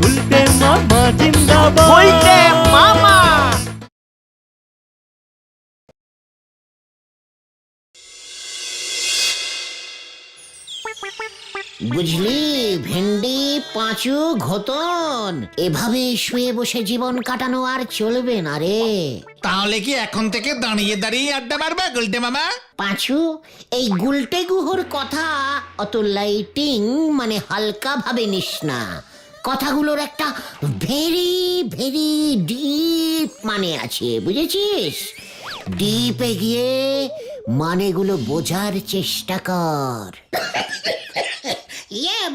গুলটে মামা জিন্দাবাদ। বলতে মামা। বুঝলি ভেন্ডি, পাঁচু, ঘোতন, এভাবে শুয়ে বসে জীবন কাটানো আর চলবে না রে। তাহলে কি এখন থেকে দাঁড়িয়ে দাঁড়িয়ে আড্ডা মারবে গুলটে মামা? পাঁচু, এই গুলটে গুহর কথা অত লাইটিং মানে হালকা ভাবে নিস না। কথাগুলোর একটা ভেরি ভেরি ডিপ মানে আছে, বুঝেছিস? ডিপে গিয়ে মানেগুলো বোঝার চেষ্টা কর।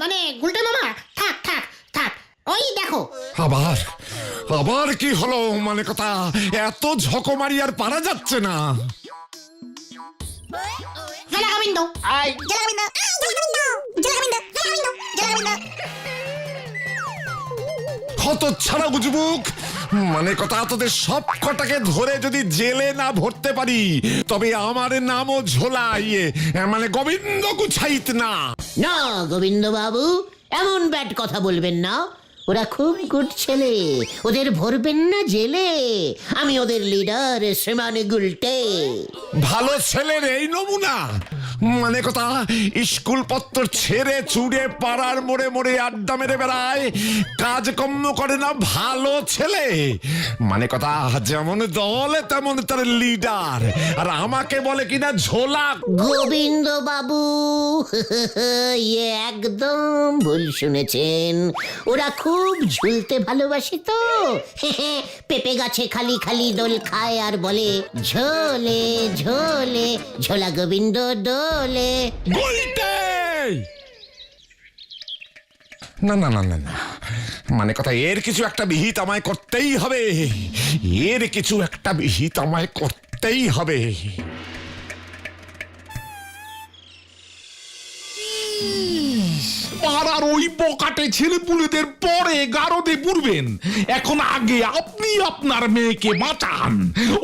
মানে গুলটে মামা, থাক থাক থাক, ওই দেখো। আবার আবার কি হলো? মানে কথা, এত ঝকমারি আর পারা যাচ্ছে না। জেলা গোবিন্দ, আই জেলা গোবিন্দ, জেলা গোবিন্দ, জেলা গোবিন্দ, জেলা গোবিন্দ। কত ছাড়া বুঝবুক, মানে কথা, তোদের সব কটাকে ধরে যদি জেলে না ভরতে পারি তবে আমার নামও ঝোলা মানে গোবিন্দ গুছাইত না। না গোবিন্দ বাবু, এমন ব্যাড কথা বলবেন না। ওরা খুব গুড ছেলে, ওদের ভরবেন না জেলে। আমি ওদের লিডার শ্রীমান গুলটে। ভালো ছেলের এই নমুনা, মানে কথা, স্কুল পত্র ছেড়ে চুড়ে পাড়ার মোড়ে মোড়ে আড্ডা মেরে বেড়ায়, কাজকর্ম করে না, ভালো ছেলে। মানে কথা, যেমন দল তেমন তার লিডার, আর আমাকে বলে কিনা ঝোলা। গোবিন্দ বাবু একদম ভুল শুনেছেন। ওরা খুব ঝুলতে ভালোবাসে তো। পেঁপে গাছে খালি খালি দোল খায় আর বলে ঝোলে ঝোলে ঝোলা গোবিন্দ ডোলে। না না না না না, মানে কথা, এর কিছু একটা বিহিত আমায় করতেই হবে। এর কিছু একটা বিহিত আমায় করতেই হবে। পাড়ার ওই বকাটে ছেলেপুলেদের পরে গারদে পুরবেন। এখন আগে আপনি আপনার মেয়েকে বাঁচান,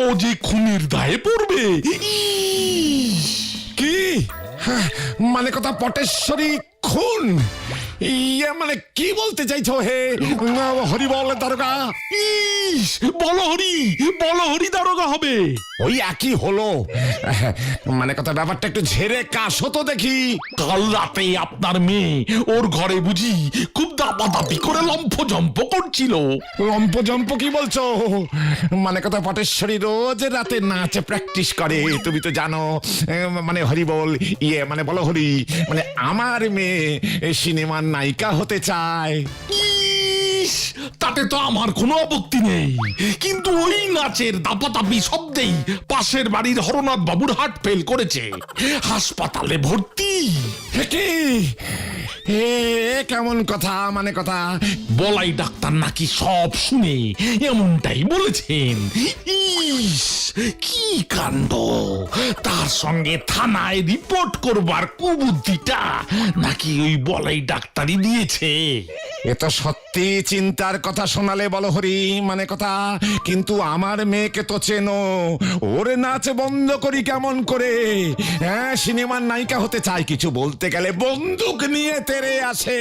ও যে খুনের দায়ে পড়বে। কি? হ্যাঁ, মানে কথা, পটেশ্বরী খুন? মানে কি বলতে চাইছো হে হরি বল দারোগা? ইস, বলো হরি দারোগা হবে। ওই একই হলো। মানে কথা, ব্যাপারটা একটু ঝেড়ে কাশো তো দেখি। কাল রাতে আপনার মেয়ে ওর ঘরে বুঝি খুব দাপাদাপি করে লম্ফজম্প করছিল। লম্পজম্প কি বলছো? মানে কথা, পটেশ্বরী রোজ রাতে নাচ প্র্যাকটিস করে, তুমি তো জানো। মানে হরি বল, মানে বলো হরি, মানে আমার মেয়ে সিনেমার নায়িকা হতে চায়। ইস, তাতে তো আমার কোনো আপত্তি নেই, কিন্তু ওই নাচের দাপাদাপি শব্দেই পাশের বাড়ির হরনাথ বাবুর হার্ট ফেল করেছে, হাসপাতালে ভর্তি। কি? এ কেমন কথা? মানে কথা, বলাই ডাক্তার নাকি সব শুনে এমনটাই বলেছেন। ইস, কি কাণ্ড! তার সঙ্গে থানায় রিপোর্ট করবার কুবুদ্ধিটা নাকি ওই বলাই ডাক্তারই দিয়েছে। এ তো সত্যি চিন্তার কথা শোনালে বলো হরি। মানে কথা, কিন্তু আমার মেয়েকে তো চেনো, ওর নাচ বন্ধ করি কেমন করে? হ্যাঁ, সিনেমার নায়িকা হতে চায়, কিছু বলতে গেলে বন্দুক নিয়ে তেড়ে আসে।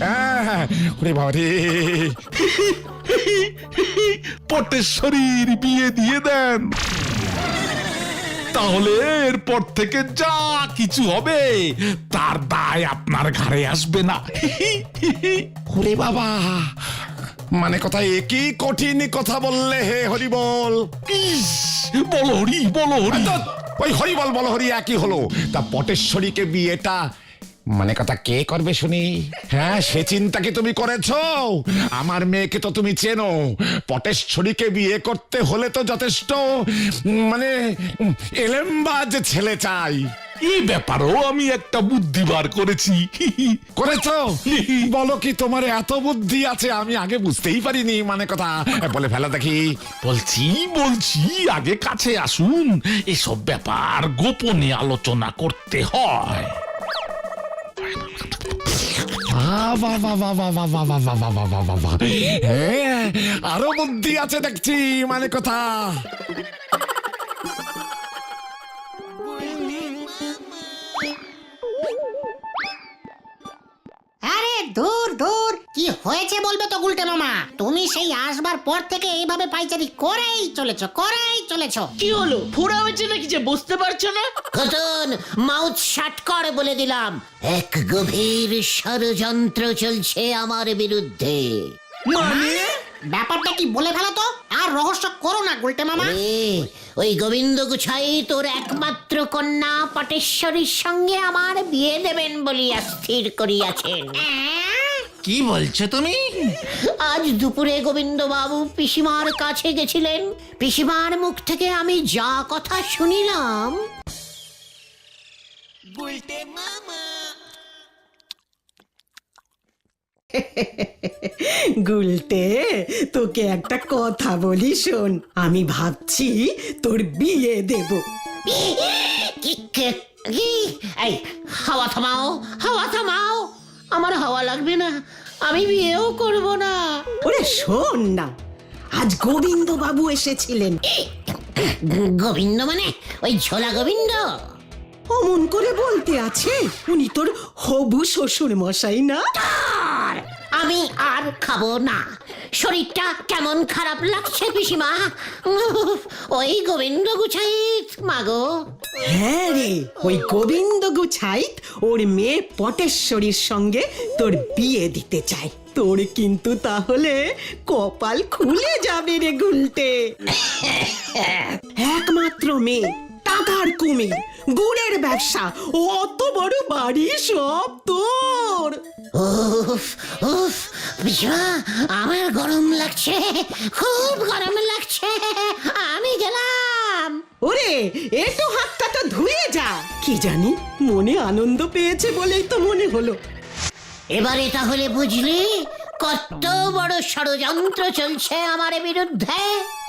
হ্যাঁ, ওরে বাবা রে। পটেশ্বরীর বিয়ে দিয়ে দেন, তাহলে এরপর থেকে যা কিছু হবে তার দায় আপনার ঘাড়ে আসবে না। ওরে বাবা, মানে কথা, একই কঠিন কথা বললে হে হরি বল। ইস, বলো হরি, বলো হরি। ওই হরি বল বলো হরি একই হলো। তা পটেশ্বরীকে বিয়েটা মানে কথা কে করবে শুনি? হ্যাঁ, সে চিন্তা কি তুমি করেছো? আমার মেয়েকে তো তুমি চেনো, পটেশ্বরীকে বিয়ে করতে হলে তো যথেষ্ট মানে এলেমবাজ ছেলে চাই। এই ব্যাপারেও আমি একটা বুদ্ধি বার করেছি। করেছো? বলো কি, তোমার এত বুদ্ধি আছে, আমি আগে বুঝতেই পারিনি। মানে কথা, বলে ফেলা দেখি। বলছি, আগে কাছে আসুন, এসব ব্যাপার গোপনে আলোচনা করতে হয়। আরো বুদ্ধি আছে দেখছি। মানে কথা, আরে দূর দূর, কি হয়েছে বলবে তো গুলটে মামা? তুমি সেই আসবার পর থেকে এইভাবে পাইচারি করেই চলেছো। কি হলো, ফোড়া হয়েছে নাকি যে বুঝতে পারছো না? খতন, মাউথ শাট কর বলে দিলাম। এক গভীর ষড়যন্ত্র চলছে আমার বিরুদ্ধে। মানে ব্যাপারটা কি বলে ফেলো তো, আর রহস্য করো না গুলটে মামা। ওই গোবিন্দ গুছাই তোর একমাত্র কন্যা পটেশ্বরীর সঙ্গে আমার বিয়ে দেবেন বলিয়া স্থির করিয়াছেন। কি বলছো তুমি? আজ দুপুরে গোবিন্দ বাবু পিসিমার কাছে গেছিলেন। পিসিমার মুখ থেকে আমি যা কথা শুনিলাম। গুলটে, তোকে একটা কথা বলি শোন। আমি ভাবছি তোর বিয়ে দেব। এই হাওয়া থামাও। আমার হাওয়া লাগবে না, আমি বিয়েও করব না। ওরে শোন না, আজ গোবিন্দ বাবু এসেছিলেন। গোবিন্দ মানে ওই ঝোলা গোবিন্দ? অমন করে বলতে আছে, উনি তোর হবু শ্বশুর মশাই না? আমি আর খাবো না। শরীরটা কেমন খারাপ লাগছে পিসিমা। ওই গোবিন্দ গুছাইত মাগো। হ্যাঁ রে, ওই গোবিন্দ গুছাইত ওর মেয়ে পটেশ্বরীর সঙ্গে তোর বিয়ে দিতে চায়। তোর কিন্তু তাহলে কপাল খুলে যাবে রে গুলটে। একমাত্র মেয়ে, টাকার কুমির, গুড়ের ব্যবসা, অত বড় বাড়ি সব তোর। উফ উফ পিসিমা, আমার গরম লাগছে, খুব গরম লাগছে। আমি গেলাম। ওরে, একটু হাতটা তো ধুয়ে যা। কি জানি, মনে আনন্দ পেয়েছে বলেই তো মনে হলো। এবারে তাহলে বুঝলি কত বড় ষড়যন্ত্র চলছে আমার বিরুদ্ধে।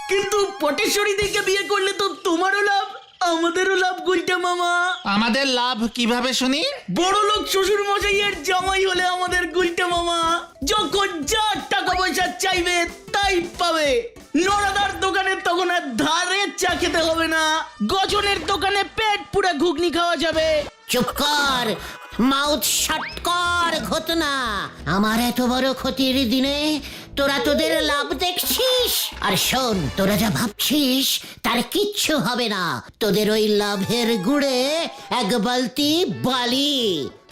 কিন্তু পটেশ্বরী দিকে বিয়ে করলে তো তোমারও লাভ, আমাদেরও লাভ গুলটে মামা। আমাদের লাভ কিভাবে শুনি? বড় লোক শ্বশুর মশাইয়ের জামাই হলে আমাদের গুলটে মামা যখন যা টাকা পয়সা চাইবে তাই পাবে। নড়াদার দোকানে তখন আর ধারে চা খেতে হবে না, গজনের দোকানে পেট পুরা ঘুগনি খাওয়া যাবে। চুপ কর, মাউথ শাট কর ঘটনা। আমার এত বড় ক্ষতির দিনে তোরা তোদের লাভ দেখছিস। আর শোন, তোরা যা ভাবছিস তার কিচ্ছু হবে না। তোদের ওই লাভের গুড়ে এক বালতি বালি।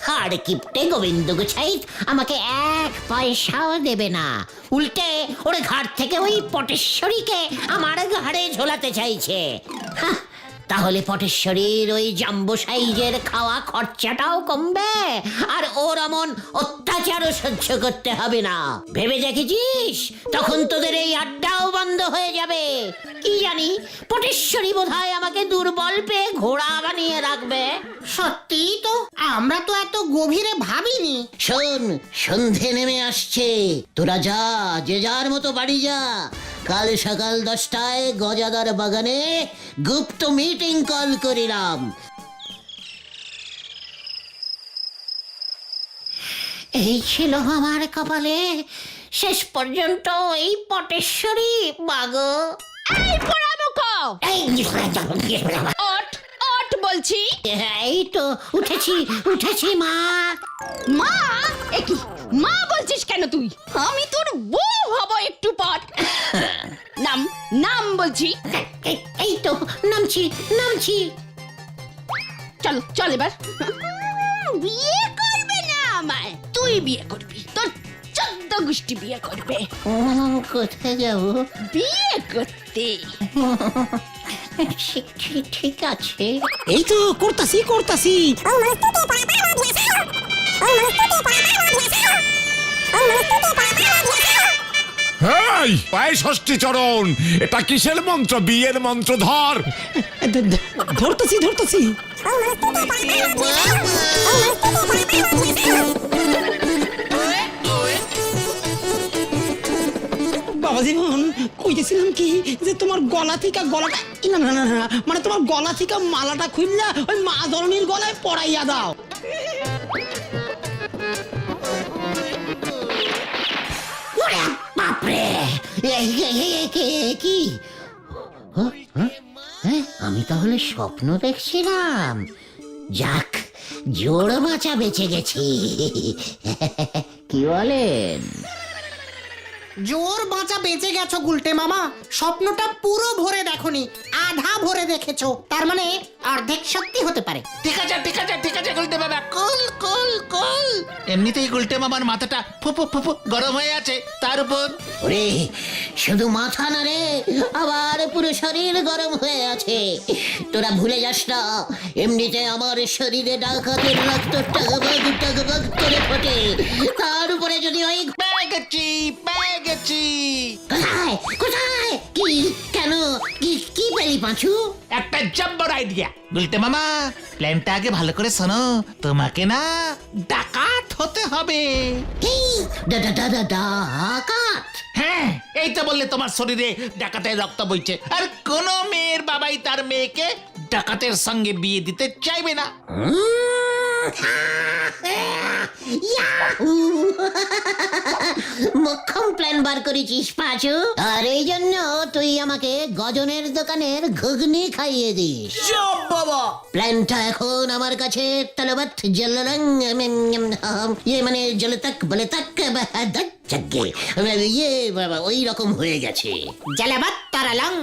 হাড় কিপটে গোবিন্দ গুছাইত আমাকে এক পয়সাও দেবে না। উল্টে ওর ঘাট থেকে ওই পটেশ্বরীকে আমার ঘাড়ে ঝোলাতে চাইছে। হাহ, তাহলে পটেশ্বরীর ওই জাম্বো সাইজের খাওয়া খরচাটাও কমবে, আর ওর এমন অত্যাচারও সহ্য করতে হবে না। ভেবে দেখেছিস তখন তোদের এই আড্ডাও বন্ধ হয়ে যাবে। কি জানি, পটেশ্বরী বোধহয় আমাকে দুর্বল পেয়ে ঘোড়া বানিয়ে রাখবে। সত্যি তো, আমরা তো এত গভীরে ভাবিনি। শোন, সন্ধে নেমে আসছে, তোরা যা, যে যার মতো বাড়ি যা। কাল সকাল 10টায় গজাদার বাগানে গুপ্ত মিটিং কল করিলাম। এই ছিল আমার কপালে, শেষ পর্যন্ত এই পটেশ্বরী বাগো। এই পোড়ামুখ, ওঠ বলছি। এই তো উঠেছি মা। মা? একই মা বলছিস কেন তুই? আমি তোর বউ হব একটু পর। নাম বলছি। এই তো নামছি। চল এবার। বিয়ে করবে না আমায়, তুই বিয়ে করবি, তোর 14 গোষ্ঠী বিয়ে করবে। কোথায় যাবো? বিয়ে করতে। ঠিক আছে। এই তো করতাছি। হেই, পায়ে ষষ্ঠী চরণ, এটা কিসের মন্ত্র? বিয়ের মন্ত্র ধর। ধরতেছি। বাবা জীবন, কইতেছিলাম কি যে তোমার গলা থেকে গলাটা না, মানে তোমার গলা থেকে মালাটা খুললা ওই মা ধরনীর গলায় পরাইয়া দাও। বাপরে, কি আমি তাহলে স্বপ্ন দেখছিলাম? যাক, জোড় বাঁচা বেঁচে গেছি। কি বলেন? জোর বাঁচা বেঁচে গেছো গুলটে মামা, স্বপ্নটা পুরো ভরে দেখোনি, আধা ভরে দেখেছো, তার মানে অর্ধেক সত্যি হতে পারে। ঠিক আছে ঠিক আছে ঠিক আছে গুলটে বাবা, কুল কুল কুল। এমনিতেই গুলটে মামার মাথাটা ফুপু ফুপু গরম হয়ে আছে, তার উপর ওরে শুধু মাথা না রে, আবার পুরো শরীর গরম হয়ে আছে। তোরা ভুলে যাস না, এমনিতে আমার শরীরে ডাকাতের রক্ত টগবগ টগবগ করে ফোটে, তার উপরে যদি ওই পেয়ে গেছি পেয়ে গেছি। কোথায় কোথায় কি কেন কি কি পেলি পাঁচু? একটা জব্বর আইডিয়া গুলটে মামা, প্ল্যানটা আগে ভালো করে শোনো। তোমাকে না ডাকাত হতে হবে। কি ডাকাত? হ্যাঁ, এই তো বললে তোমার শরীরে ডাকাতের রক্ত বইছে, আর কোন মেয়ের বাবাই তার মেয়েকে ডাকাতের সঙ্গে বিয়ে দিতে চাইবে না। মক্ষম প্ল্যান বার করেছিস পাঁচু, আর এই জন্য তুই আমাকে গজনের দোকানের ঘুগনি খাইয়ে দিস। চপ বাবা। প্ল্যানটা এখন আমার কাছে তলবৎ জলরং ইয়ে মানে জলতক বলে তাক ইয়ে বাবা ওই রকম হয়ে গেছে। জালাবাত তারালং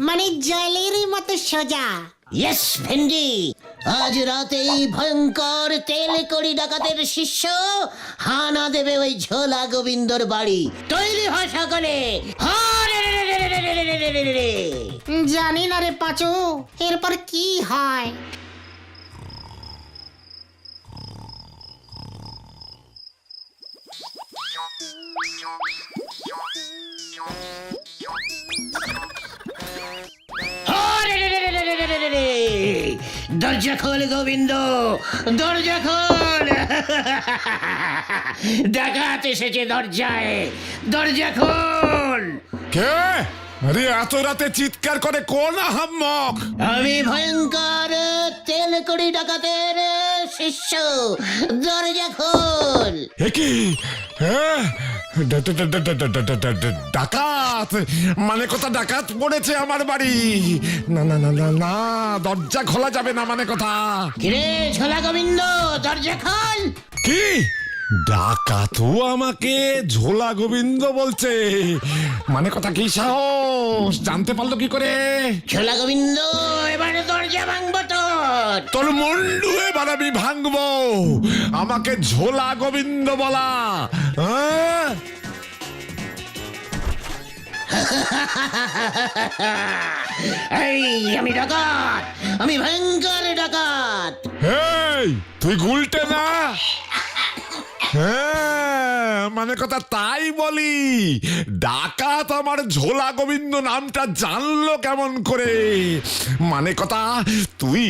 মানে জলের মতো সোজা। ইয়েস ভেন্ডি, আজ রাতেই ভয়ঙ্কর তেল কড়ি ডাকাতের শিষ্য হানা দেবে ওই ঝোলা গোবিন্দর বাড়ি। তৈরি হয় সকলে। জানি না রে পাঁচু, এরপর কি হয়। দরজা খোল গোবিন্দ, দরজা খোল। ডাকাত এসেছে দরজায়, দরজা খোল। কে? আরে এত রাতে চিৎকার করে কোন আহাম্মক? আমি ভয়ঙ্কর তেল কড়ি ডাকাতের শিষ্য, দরজা খোল। এ কি? হ্যাঁ? ডাকাত মানে কথা, ডাকাত পড়েছে আমার বাড়ি। না না না না না, দরজা খোলা যাবে না মানে কথা। কিরে ঝোলা গোবিন্দ, দরজা খোল। কি? ডাকাতও আমাকে ঝোলা গোবিন্দ বলছে মানে কথা? কি সাহস, জানতে পারলো কি করে? ঝোলা গোবিন্দ এবারে দরজা ভাঙবো তোর। তোর মুন্ডু এবার আমি ভাঙবো। আমাকে ঝোলা গোবিন্দ বলা, হ্যাঁ? এই আমি ডাকাত, আমি ভয়ঙ্কর ডাকাত। এই তুই গুলটে না? হ্যাঁ মানে কথা তাই বলি, ডাকাত আমার ঝোলা গোবিন্দ নামটা জানলো কেমন করে? মানে কথা তুই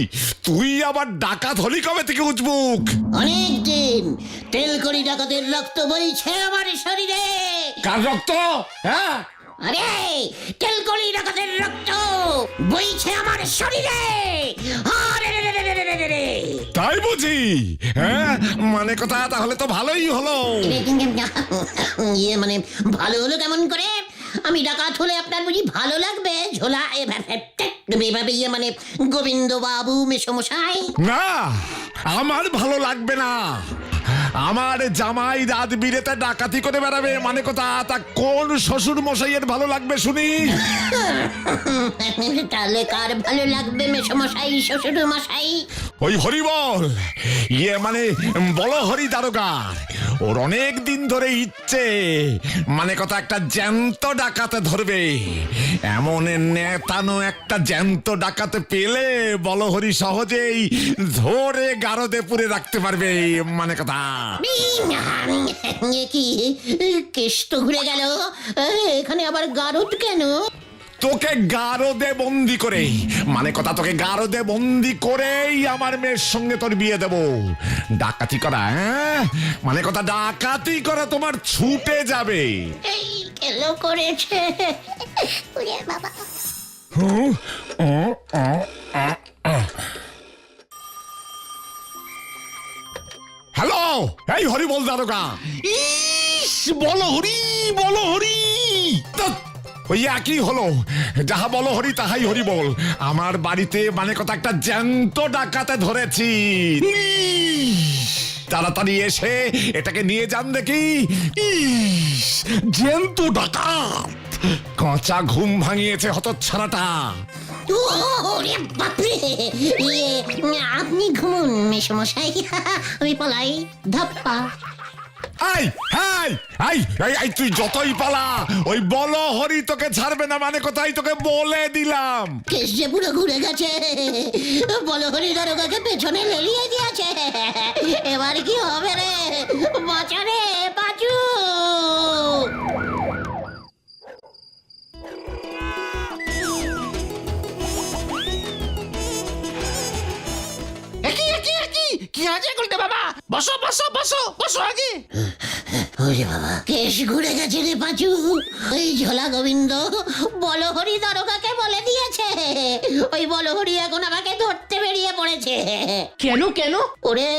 তুই আবার ডাকাত হলি কবে থেকে উজবুক? অনেকদিন। তেল কড়ি ডাকাতের রক্ত বইছে আমার শরীরে। কার রক্ত? হ্যাঁ আরে তেল কড়ি ডাকাতের রক্ত বইছে আমার শরীরে। আরে রে রে রে রে রে রে রে। তাই বুঝি? হ্যাঁ মানে কথা তাহলে তো ভালোই হলো। ইয়ে মানে ভালো হলো কেমন করে? আমি ডাকাত হলে আপনার বুঝি ভালো লাগবে ঝোলা এভাবে ইয়ে মানে গোবিন্দ বাবু মেসমশাই? না, আমার ভালো লাগবে না। আমার জামাই রাত বিরেতে ডাকাতি করে বেড়াবে মানে কথা, তা কোন শ্বশুর মশাইয়ের ভালো লাগবে শুনি? তাহলে কার ভালো লাগবে মেসমশাই শ্বশুর মশাই? ওই হরিবল ইয়ে মানে বলো হরি দারোগার, ওর অনেক দিন ধরে ইচ্ছে মানে কথা একটা জ্যান্ত ডাকাতে ধরবে। এমন নেতানো একটা জ্যান্ত ডাকাতে পেলে বলো হরি সহজেই ধরে গারদে পুরে রাখতে পারবে মানে কথা। কি কেষ্ট ঘুরে গেল, এখানে আবার গারদ কেন? তোকে গারদে বন্দি করে মানে কথা, তোকে গারদে বন্দি করেই আমার মেয়ের সঙ্গে তোর বিয়ে দেব। ডাকাতি করা, হ্যাঁ মানে কথা ডাকাতি করা তোমার ছুটে যাবে। এই কেলো করেছে বাবা। হ্যালো, এই হরিবল দারোগা। ইস, বলো হরি বলো হরি। ওই একই হলো। যাহা বলো হরি তাহাই হরি বল। আমার বাড়িতে মানে কথা একটা জ্যান্ত ডাকাতে ধরেছি। তাড়াতাড়ি এসে এটাকে নিয়ে যান দেখি। ইস, জ্যান্ত ডাকাত। কাঁচা ঘুম ভাঙিয়েছে হতচ্ছাড়াটা। ওরে বাপরে, আপনি ঘুমুন মেসমশাই, আমি পালাই। ধাপ্পা। I hi I I I, তুই যতই পালা ওই বলো হরি তোকে ছাড়বে না, মানে কোথায় তোকে বলে দিলাম। কেস যে পুরো ঘুরে গেছে, বলো হরি দারোগাকে পেছনে লেলিয়ে দিয়েছে। এবার কি হবে রে? বাঁচা রে বাঁচু। কি আছে গুলটে বাবা? বসো বসো বসো বসো আগে। ওরে বাবা, কেস ঘুরে গেছে রে পাঁচু। ওই ঝোলা গোবিন্দ বলহরি দারোগাকে বলে দিয়েছে। ওই বলহরি এখন আমাকে ধরতে বেরিয়ে পড়েছে। কেন কেন? ওরে,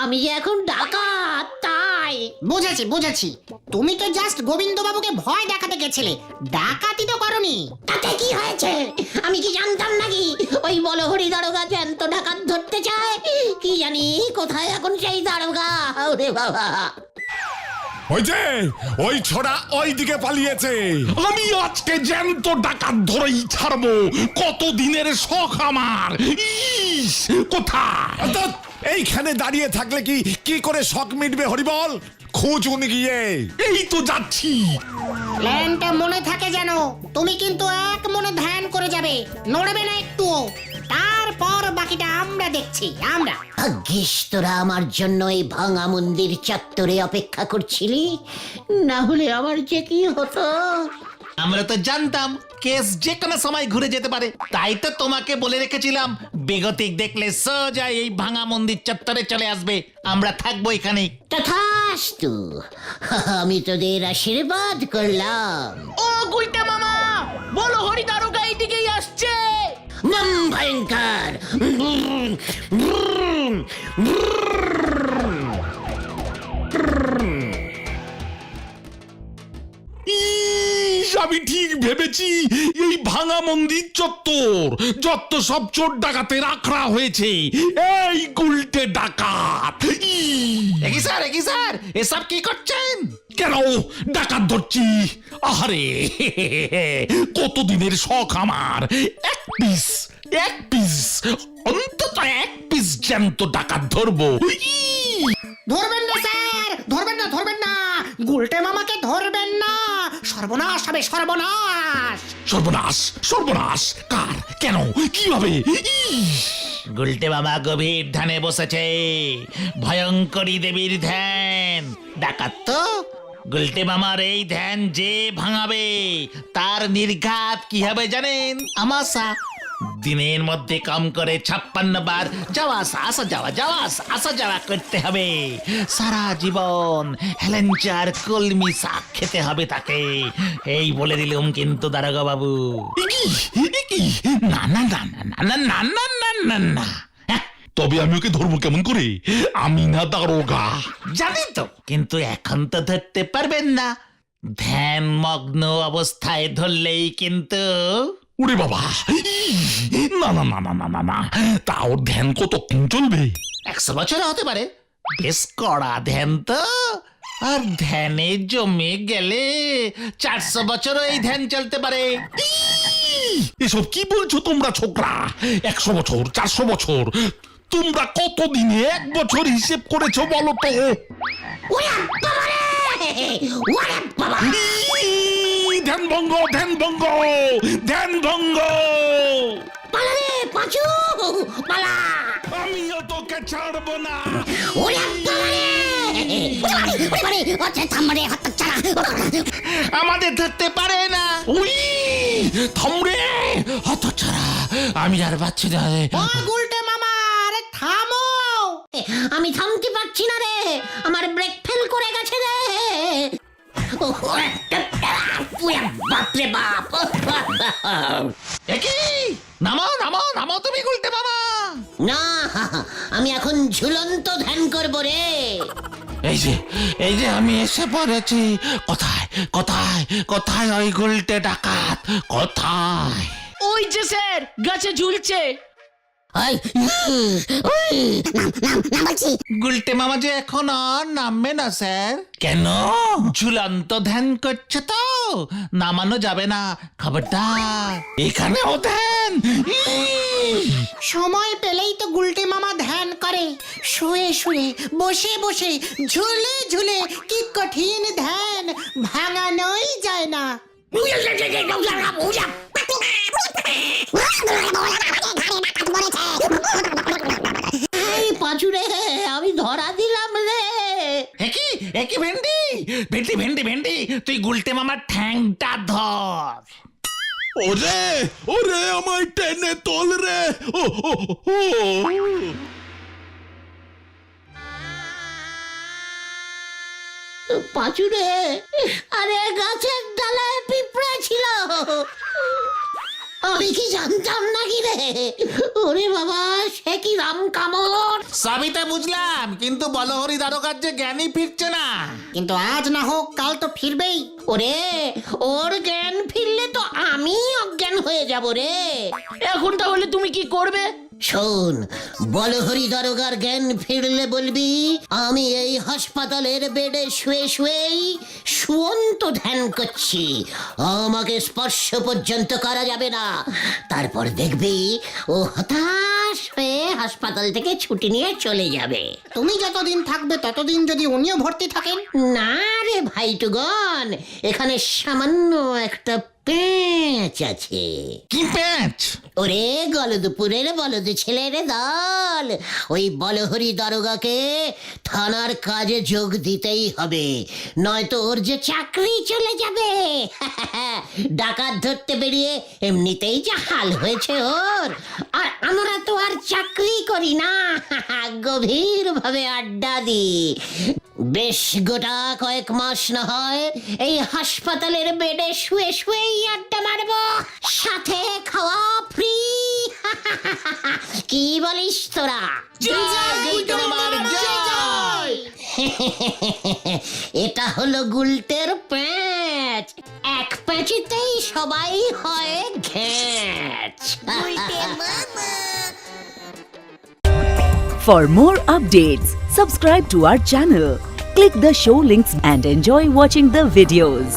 আমি যে এখন ডাকাত তাই। বুঝেছি বুঝেছি, তুমি তো জাস্ট গোবিন্দ বাবুকে ভয় দেখাতে গেছিলে, ডাকাতি তো করনি। তাতে কি হয়েছে? আমি কি জানতাম নাকি ওই বলহরি দারোগা জ্যান্ত ডাকাত ধরতে চায়? কি জানি কোথায় এখন সেই দারোগা। ওরে বাবা, ওই যে ওই ছোড়া ওই দিকে পালিয়েছে। আমি আজকে জ্যান্ত ডাকাত ধরেই ছাড়বো। কত দিনের শখ আমার। ইস, কোথায়? অর্থাৎ এইখানে দাঁড়িয়ে থাকলে কি কি করে শখ মিটবে হরিবল? খুঁজুন গিয়ে। এই তো যাচ্ছি। প্ল্যানটা মনে থাকে যেন, তুমি কিন্তু এক মনে ধ্যান করে যাবে, নড়বে না একটুও। তারপর বাকিটা আমরা দেখছি, আমরা। ভাগ্যিস তোরা আমার জন্য এই ভাঙা মন্দির চত্বরে অপেক্ষা করছিলি, না হলে আমার যে কি হতো। আমরা তো জানতাম কেস যে কোনো সময় ঘুরে যেতে পারে, তাই তো তোমাকে বলে রেখেছিলাম বেগতিক দেখলে সোজা এই ভাঙা মন্দির চত্বরে চলে আসবে, আমরা থাকবো এখানে। তথাস্তু, আমি তোদের আশীর্বাদ করলাম। ও গুলটে মামা, বলো হরি দারোগা এইদিকেই আসছে। বম ভয়ঙ্কর। ইস, আমি ঠিক ভেবেছি এই ভাঙা মন্দির চত্বর যত সব চোর ডাকাতের আখড়া হয়েছে এই গুলটে ডাকাত। একই স্যার এসব কি করছেন? কেন ডাকাত ধরছি? আরে কতদিনের শখ আমার। এক পিস অন্তত এক পিস জ্যান্ত ডাকাত ধরবো। ধরবেন না স্যার, ধরবেন না, গুলটে মামাকে ধরবেন না। সর্বনাশ হবে, সর্বনাশ। সর্বনাশ কার? কেন? কিভাবে? গুলটে বাবা গভীর ধ্যানে বসেছে, ভয়ঙ্করী দেবীর ধ্যান। ডাকাত তো গুলটে মামার এই ধ্যান যে ভাঙাবে তার নির্ঘাত কি হবে জানেন? আমাশা। দিনের মধ্যে কম করে 56 বার যাওয়া আসা যাওয়া করতে হবে। সারা জীবন হেলেঞ্চার কলমি শাক খেতে হবে তাকে। এই বলে দিলুম কিন্তু দারোগা বাবু। না না না না না না না না না না। তবে আমি ওকে ধরবো কেমন করে? আমি না দারোগা। জানি তো, কিন্তু এখন তো ধরতে পারবেন না। ধ্যান মগ্ন অবস্থায় ধরলেই কিন্তু। ওরে বাবা, না না না না না না না, তা ওর ধ্যান কতক্ষণ চলবে? 100 বছর হতে পারে। বেশ কড়া ধ্যান তো, আর ধ্যানে জমে গেলে 400 বছরও এই ধ্যান চলতে পারে। এসব কি বলছো তোমরা ছোকরা? 100 বছর, 400 বছর, তোমরা কতদিনে 1 বছর হিসেব করেছো বলো তো? ধ্যান ভঙ্গ। পালা রে পাঁচু, পালা। আমিও তোকে ছাড়বো না। ওরে বাবারে, ওরে থামরে হতচ্ছাড়া। আমাদের ধরতে পারে না। ওই থামরে হতচ্ছাড়া, আমি আর পাচ্ছি না। ও গুলটে মামা, আরে থামো। আমি থামতে পারছি না রে, আমার ব্রেক ফেল করে গেছে রে। বাপরে বাপ। একই নামো তুমি গুলটে বাবা। না, আমি এখন ঝুলন্ত ধ্যান করবো রে। এই যে আমি এসে পড়েছি। কোথায় কোথায় কোথায় ওই গুলটে ডাকাত কোথায়? ওই যে স্যার গাছে ঝুলছে। ওই, ওই, গুলটে মামা যে এখন আর নামবে না স্যার। কেন? ঝুলন্ত ধ্যান করছে তো, নামানো যাবে না, খবরদার। এখানেও ধ্যান? সময় পেলেই তো গুলটে মামা ধ্যান করে, শুয়ে শুয়ে, বসে বসে, ঝুলে ঝুলে, কি কঠিন ধ্যান, ভাঙানোই যায় না। এই পাঁচুরে, আমি ধরা দিলাম রে। একই ভেন্ডি ভেন্ডি ভেন্ডি ভেন্ডি, তুই গুলটে মামার ঠ্যাংটা ধর। ওরে ওরে আমায় টেনে তোল রে। ও ও ও পাঁচুরে, আরে গাছের ডালায় পিঁপড়া ছিল, আমি কি জানতাম নাকি রে? ওরে বাবা, সে কি রাম কামড়! সবই তো বুঝলাম, কিন্তু বলহরি দারোগার যে জ্ঞানই ফিরছে না। কিন্তু আজ না হোক কাল তো ফিরবেই। ওরে, ওর জ্ঞান ফিরলে তো আমি অজ্ঞান হয়ে যাব রে। এখন তাহলে তুমি কি করবে? শোন, বলহরি দারোগার জ্ঞান ফিরলে বলবি আমি এই হাসপাতালের বেডে শুয়ে শুয়েই শুয়ন্ত ধ্যান করছি, আমাকে স্পর্শ পর্যন্ত করা যাবে না। তারপর দেখবি ও হতাশ হয়ে হাসপাতাল থেকে ছুটি নিয়ে চলে যাবে। তুমি যতদিন থাকবে ততদিন যদি উনিও ভর্তি থাকেন। না রে ভাইটুগন, এখানে সামান্য একটা পেঁচ আছে। কি প্যাঁচ? ওরে গলদপুরের বলদ ছেলের দল, ওই বলহরি দারোগাকে থানার কাজে যোগ দিতেই হবে, নয়তো ওর যে চাকরি চলে যাবে। ডাকাত ধরতে বেরিয়ে এমনিতেই যা হাল হয়েছে ওর, আর আমরা তো আর চাকরি করি না, গভীর ভাবে আড্ডা দিই। বেশ গোটা কয়েক মাস না হয় এই হাসপাতালের বেডে শুয়ে শুয়েই আড্ডা মারবো, সাথে খাওয়া ফ্রি। কি বলিস তোরা? এটা হলো গুলটের প্যাঁচ, এক প্যাঁচেতেই সবাই হয় ঘ্যাঁচ। For more updates, subscribe to our channel, click the show links and enjoy watching the videos.